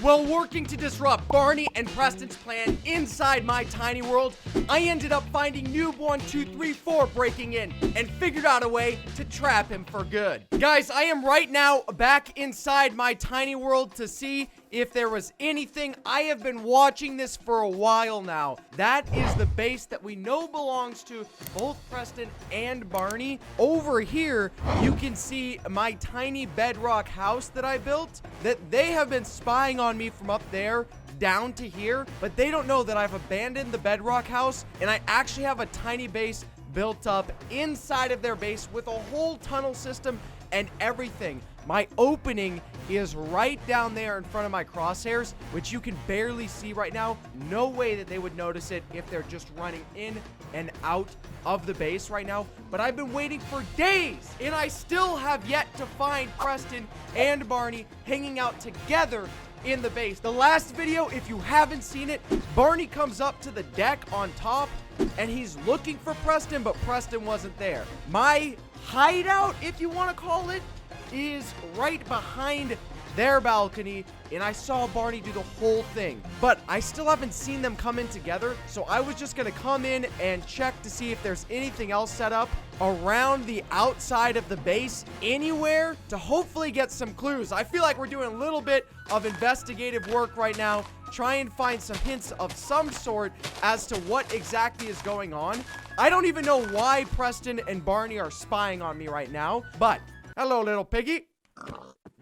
While working to disrupt Barney and Preston's plan inside my tiny world, I ended up finding Noob1234 breaking in and figured out a way to trap him for good. Guys, I am right now back inside my tiny world to see if there was anything. I have been watching this for a while now. That is the base that we know belongs to both Preston and Barney. Over here, you can see my tiny bedrock house that I built, that they have been spying on me from up there down to here, but they don't know that I've abandoned the bedrock house, and I actually have a tiny base built up inside of their base with a whole tunnel system and everything. My opening is right down there in front of my crosshairs, which you can barely see right now. No way that they would notice it if they're just running in and out of the base right now. But I've been waiting for days, and I still have yet to find Preston and Barney hanging out together in the base. The last video, if you haven't seen it, Barney comes up to the deck on top, and he's looking for Preston, but Preston wasn't there. My hideout, if you want to call it, is right behind their balcony, and I saw Barney do the whole thing, but I still haven't seen them come in together. So I was just gonna come in and check to see if there's anything else set up around the outside of the base anywhere to hopefully get some clues. I feel like we're doing a little bit of investigative work right now, try and find some hints of some sort as to what exactly is going on. I don't even know why Preston and Barney are spying on me right now, but hello, little piggy.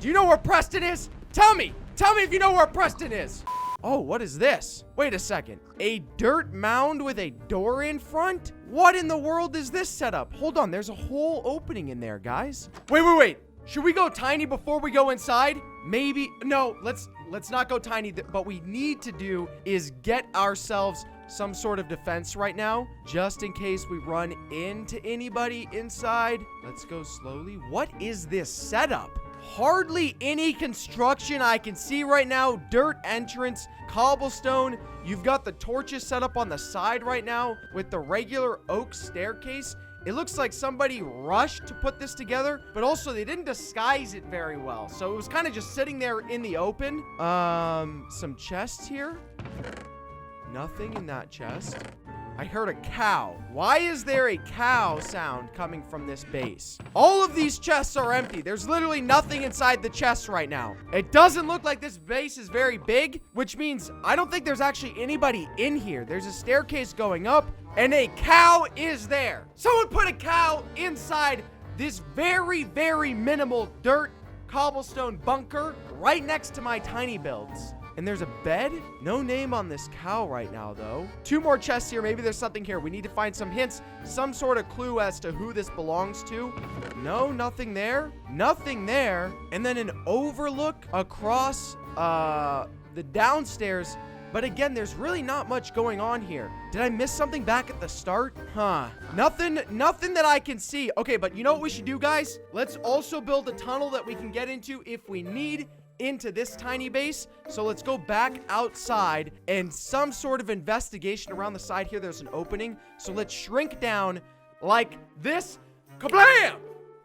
Do you know where Preston is? Tell me if you know where Preston is. Oh, what is this? Wait a second. A dirt mound with a door in front? What in the world is this setup? Hold on, there's a whole opening in there, guys. Wait. Should we go tiny before we go inside? Maybe. No, let's not go tiny. What we need to do is get ourselves some sort of defense right now, just in case we run into anybody inside. Let's go slowly. What is this setup? Hardly any construction I can see right now. Dirt entrance, cobblestone. You've got the torches set up on the side right now with the regular oak staircase. It looks like somebody rushed to put this together, but also they didn't disguise it very well. So it was kind of just sitting there in the open. Some chests here. Nothing in that chest. I heard a cow. Why is there a cow sound coming from this base? All of these chests are empty. There's literally nothing inside the chests right now. It doesn't look like this base is very big, which means I don't think there's actually anybody in here. There's a staircase going up, and a cow is there. Someone put a cow inside this very, very minimal dirt cobblestone bunker right next to my tiny builds. And there's a bed? No name on this cow right now, though. 2 more chests here. Maybe there's something here. We need to find some hints, some sort of clue as to who this belongs to. No, nothing there. Nothing there. And then an overlook across the downstairs. But again, there's really not much going on here. Did I miss something back at the start? Nothing that I can see. Okay, but you know what we should do, guys? Let's also build a tunnel that we can get into if we need into this tiny base. So let's go back outside and some sort of investigation around the side here. There's an opening. So let's shrink down like this. Kablam!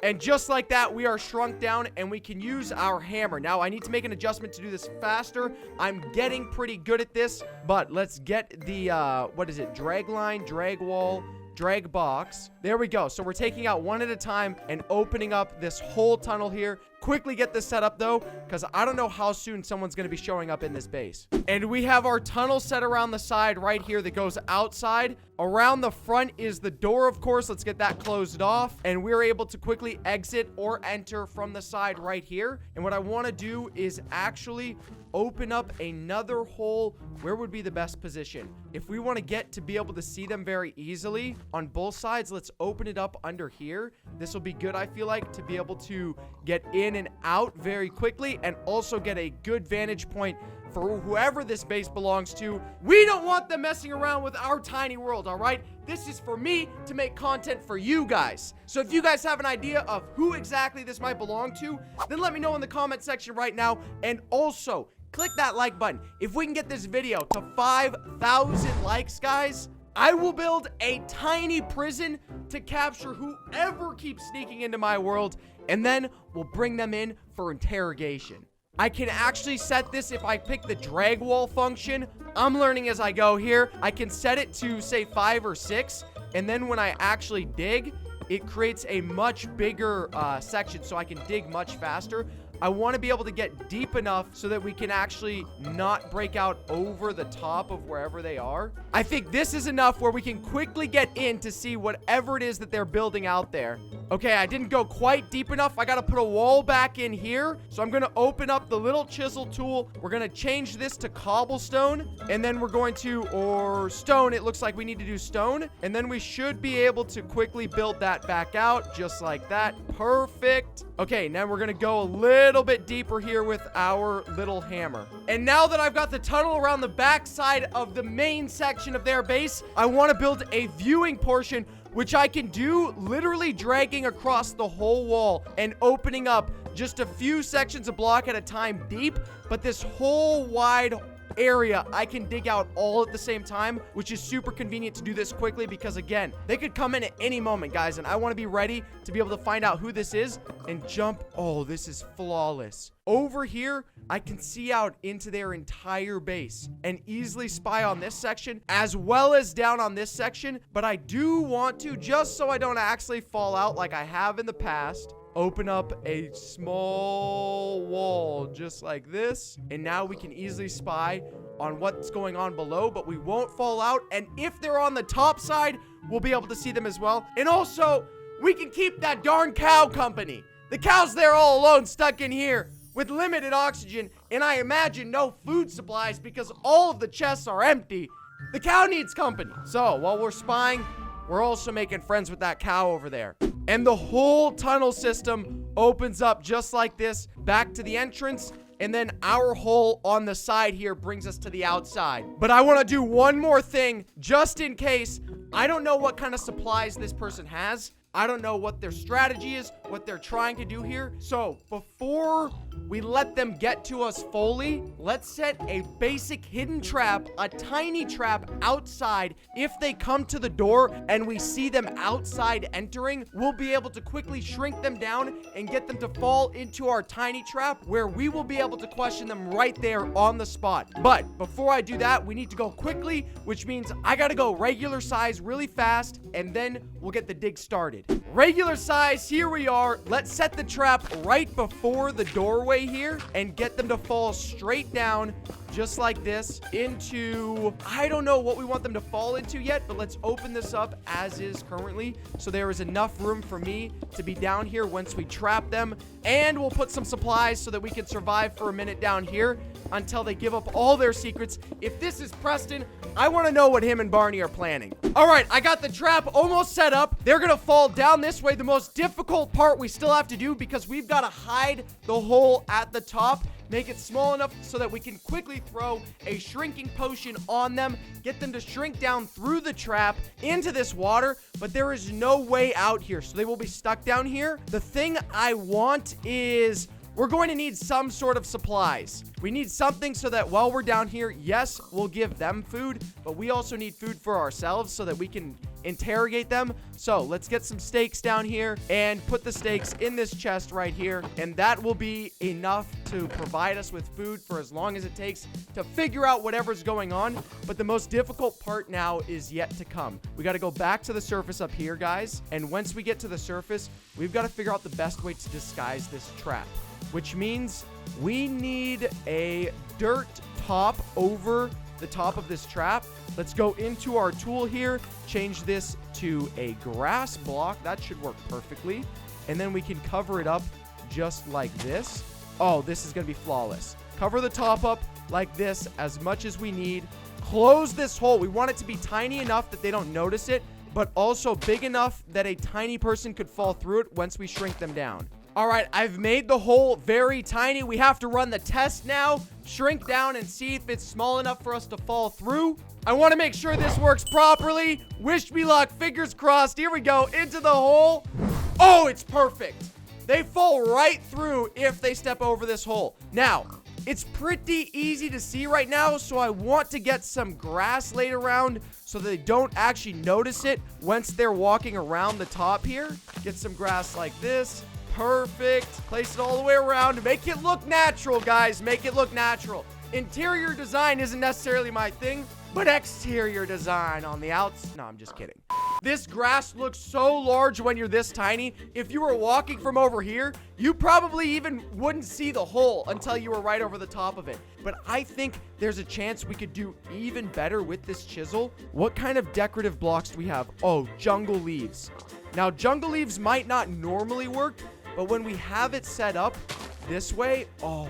And just like that, we are shrunk down and we can use our hammer. Now, I need to make an adjustment to do this faster. I'm getting pretty good at this, but let's get the, what is it? Drag line, drag wall, drag box. There we go. So we're taking out one at a time and opening up this whole tunnel here. Quickly get this set up though, because I don't know how soon someone's going to be showing up in this base. And we have our tunnel set around the side right here that goes outside. Around the front is the door, of course. Let's get that closed off. And we're able to quickly exit or enter from the side right here. And what I want to do is actually open up another hole. Where would be the best position? If we want to get to be able to see them very easily on both sides, let's open it up under here. This will be good, I feel like, to be able to get in and out very quickly and also get a good vantage point for whoever this base belongs to. We don't want them messing around with our tiny world, all right? This is for me to make content for you guys. So if you guys have an idea of who exactly this might belong to, then let me know in the comment section right now. And also, click that like button. If we can get this video to 5,000 likes, guys, I will build a tiny prison to capture whoever keeps sneaking into my world, and then we'll bring them in for interrogation. I can actually set this if I pick the drag wall function. I'm learning as I go here. I can set it to, say, 5 or 6. And then when I actually dig, it creates a much bigger section so I can dig much faster. I want to be able to get deep enough so that we can actually not break out over the top of wherever they are. I think this is enough where we can quickly get in to see whatever it is that they're building out there. Okay, I didn't go quite deep enough. I got to put a wall back in here. So I'm going to open up the little chisel tool. We're going to change this to cobblestone. And then we're going to, or stone. It looks like we need to do stone. And then we should be able to quickly build that back out just like that. Perfect. Okay, now we're going to go a little bit deeper here with our little hammer. And now that I've got the tunnel around the back side of the main section of their base, I want to build a viewing portion, which I can do literally dragging across the whole wall and opening up just a few sections of block at a time deep. But this whole wide area I can dig out all at the same time, which is super convenient to do this quickly because, again, they could come in at any moment, guys, and I want to be ready to be able to find out who this is and jump. Oh, this is flawless. Over here, I can see out into their entire base and easily spy on this section as well as down on this section, but I do want to, just so I don't actually fall out like I have in the past, open up a small wall just like this, and now we can easily spy on what's going on below, but we won't fall out. And if they're on the top side, we'll be able to see them as well. And also, we can keep that darn cow company. The cow's there all alone, stuck in here with limited oxygen, and I imagine no food supplies because all of the chests are empty. The cow needs company. So while we're spying, we're also making friends with that cow over there. And the whole tunnel system opens up just like this, back to the entrance, and then our hole on the side here brings us to the outside. But I want to do one more thing, just in case. I don't know what kind of supplies this person has. I don't know what their strategy is, what they're trying to do here. So before we let them get to us fully, let's set a basic hidden trap, a tiny trap outside. If they come to the door and we see them outside entering, we'll be able to quickly shrink them down and get them to fall into our tiny trap, where we will be able to question them right there on the spot. But before I do that, we need to go quickly, which means I gotta go regular size really fast, and then we'll get the dig started. Regular size, here we are. Let's set the trap right before the doorway here and get them to fall straight down just like this into, I don't know what we want them to fall into yet, but let's open this up as is currently, so there is enough room for me to be down here once we trap them. And we'll put some supplies so that we can survive for a minute down here until they give up all their secrets. If this is Preston, I want to know what him and Barney are planning. All right, I got the trap almost set up. They're gonna fall down this way. The most difficult part we still have to do, because we've got to hide the hole at the top, make it small enough so that we can quickly throw a shrinking potion on them, get them to shrink down through the trap into this water, but there is no way out here, so they will be stuck down here. The thing I want is, we're going to need some sort of supplies. We need something so that while we're down here, yes, we'll give them food, but we also need food for ourselves so that we can interrogate them. So let's get some steaks down here and put the steaks in this chest right here, and that will be enough to provide us with food for as long as it takes to figure out whatever's going on. But the most difficult part now is yet to come. We got to go back to the surface up here, guys, and once we get to the surface, we've got to figure out the best way to disguise this trap, which means we need a dirt top over the top of this trap. Let's go into our tool here, change this to a grass block. That should work perfectly. And then we can cover it up just like this. Oh, this is going to be flawless. Cover the top up like this as much as we need. Close this hole. We want it to be tiny enough that they don't notice it, but also big enough that a tiny person could fall through it once we shrink them down. All right, I've made the hole very tiny. We have to run the test now, shrink down and see if it's small enough for us to fall through. I want to make sure this works properly. Wish me luck, fingers crossed. Here we go, into the hole. Oh, it's perfect. They fall right through if they step over this hole. Now, it's pretty easy to see right now, so I want to get some grass laid around so they don't actually notice it once they're walking around the top here. Get some grass like this. Perfect. Place it all the way around. Make it look natural, guys. Make it look natural. Interior design isn't necessarily my thing, but exterior design on the outs. No, I'm just kidding. This grass looks so large when you're this tiny. If you were walking from over here, you probably even wouldn't see the hole until you were right over the top of it. But I think there's a chance we could do even better with this chisel. What kind of decorative blocks do we have? Oh, jungle leaves. Now, jungle leaves might not normally work, but when we have it set up this way, oh,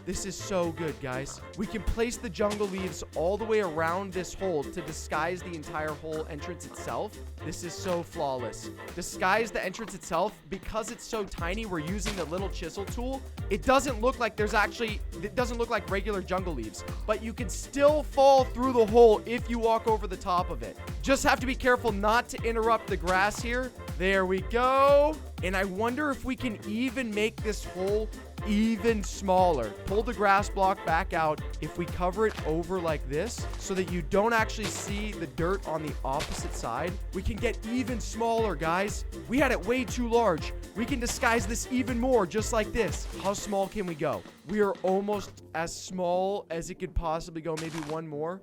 this is so good, guys. We can place the jungle leaves all the way around this hole to disguise the entire hole entrance itself. This is so flawless. Disguise the entrance itself. Because it's so tiny, we're using the little chisel tool. It doesn't look like it doesn't look like regular jungle leaves, but you can still fall through the hole if you walk over the top of it. Just have to be careful not to interrupt the grass here. There we go. And I wonder if we can even make this hole even smaller. Pull the grass block back out. If we cover it over like this so that you don't actually see the dirt on the opposite side, we can get even smaller, guys. We had it way too large. We can disguise this even more, just like this. How small can we go? We are almost as small as it could possibly go. Maybe one more.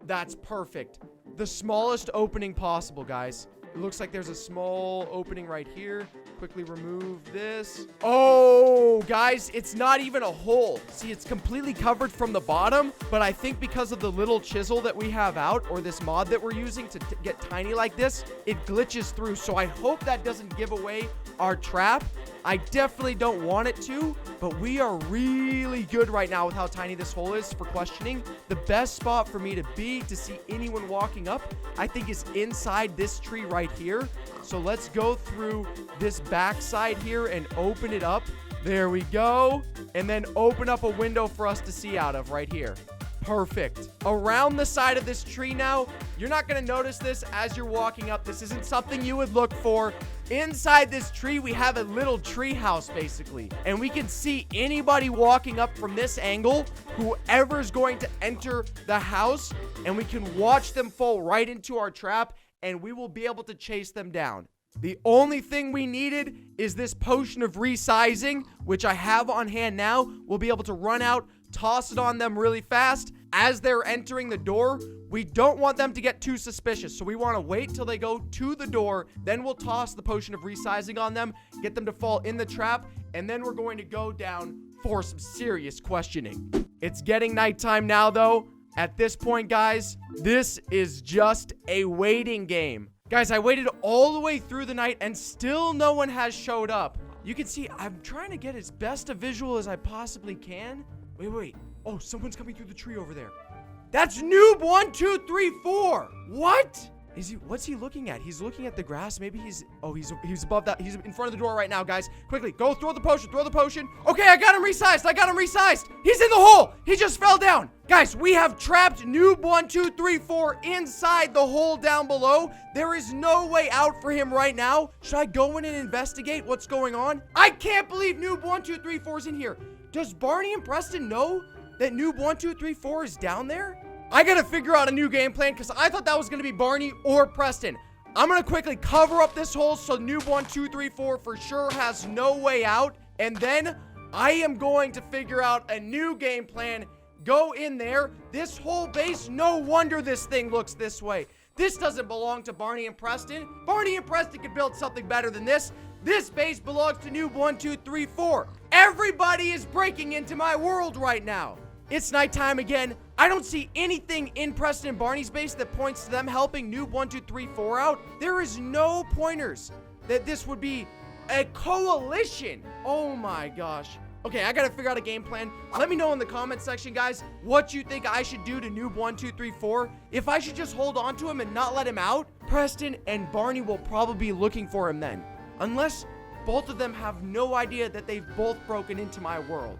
That's perfect. The smallest opening possible, guys. It looks like there's a small opening right here. Quickly remove this. Oh, guys, it's not even a hole. See, it's completely covered from the bottom, but I think because of the little chisel that we have out, or this mod that we're using to get tiny like this, it glitches through. So I hope that doesn't give away our trap. I definitely don't want it to, but we are really good right now with how tiny this hole is for questioning. The best spot for me to be to see anyone walking up, I think, is inside this tree right here. So let's go through this backside here and open it up. There we go. And then open up a window for us to see out of right here. Perfect. Around the side of this tree now, you're not going to notice this as you're walking up. This isn't something you would look for. Inside this tree, we have a little tree house, basically. And we can see anybody walking up from this angle, whoever's going to enter the house, and we can watch them fall right into our trap, and we will be able to chase them down. The only thing we needed is this potion of resizing, which I have on hand now. We'll be able to run out, toss it on them really fast as they're entering the door. We don't want them to get too suspicious, so we want to wait till they go to the door. Then we'll toss the potion of resizing on them, get them to fall in the trap, and then we're going to go down for some serious questioning. It's getting nighttime now, though. At this point, guys, this is just a waiting game. Guys, I waited all the way through the night and still no one has showed up. You can see I'm trying to get as best a visual as I possibly can. Wait. Oh, someone's coming through the tree over there. That's Noob1234. What? What's he looking at? He's looking at the grass. Maybe he's above that. He's in front of the door right now, guys. Quickly, go throw the potion. Okay, I got him resized. He's in the hole. He just fell down. Guys, we have trapped Noob1234 inside the hole down below. There is no way out for him right now. Should I go in and investigate what's going on? I can't believe Noob1234 is in here. Does Barney and Preston know that Noob1234 is down there? I gotta figure out a new game plan because I thought that was gonna be Barney or Preston. I'm gonna quickly cover up this hole so Noob1234 for sure has no way out. And then I am going to figure out a new game plan. Go in there. This whole base, no wonder this thing looks this way. This doesn't belong to Barney and Preston. Barney and Preston could build something better than this. This base belongs to Noob1234. Everybody is breaking into my world right now. It's nighttime again. I don't see anything in Preston and Barney's base that points to them helping Noob1234 out. There is no pointers that this would be a coalition. Oh my gosh. Okay, I gotta figure out a game plan. Let me know in the comment section, guys, what you think I should do to Noob1234. If I should just hold on to him and not let him out, Preston and Barney will probably be looking for him then. Unless both of them have no idea that they've both broken into my world.